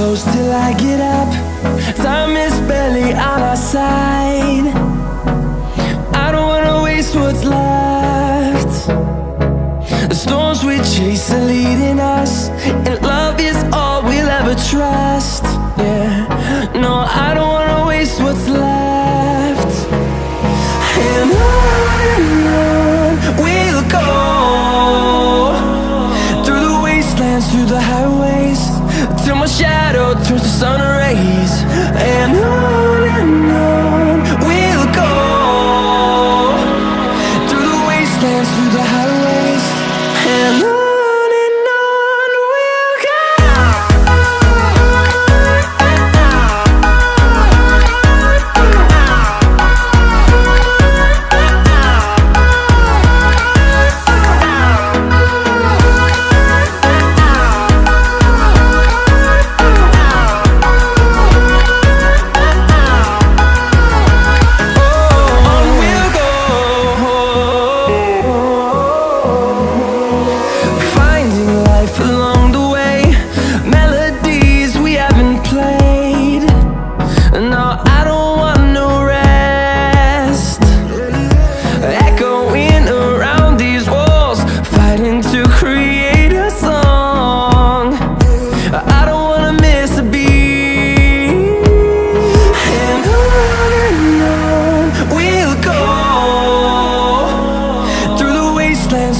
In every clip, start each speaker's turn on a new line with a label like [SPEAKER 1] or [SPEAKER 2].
[SPEAKER 1] close till I get up. Time is barely on our side. I don't wanna waste what's left. The storms we chase are leading us, and love is all we'll ever trust. Yeah, no, I don't wanna waste what's left. And on we'll go, through the wastelands, through the highways, till my shadow turns to sun rays. And on we'll go, through the wastelands, through the highways, and on.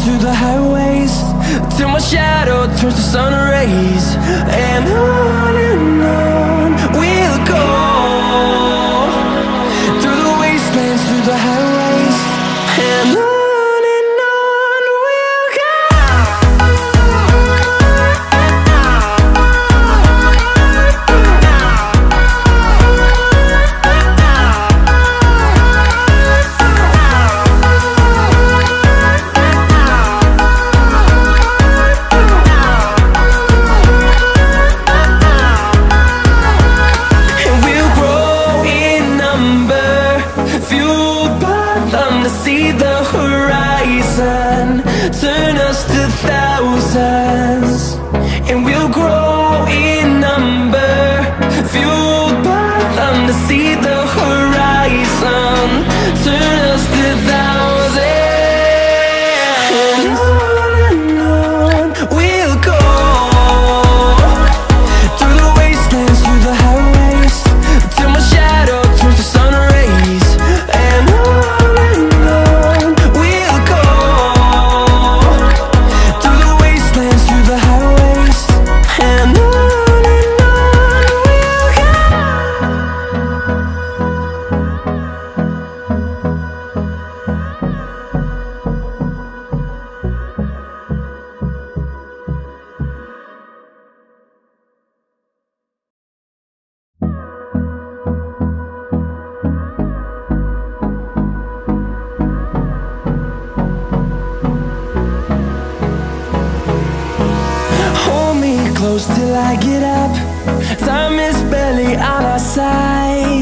[SPEAKER 1] Through the highways, till my shadow turns to sun rays. And on we'll go, through the wastelands, through the highways, and on we'll go. See the horizon turn us to thousands, and we'll grow in number, fueled by them. To see the horizon turn us to thousands, and on we'll go, through the wastelands, through the highways, till my shadow turns to sun rays. And close till I get up. Time is barely on our side.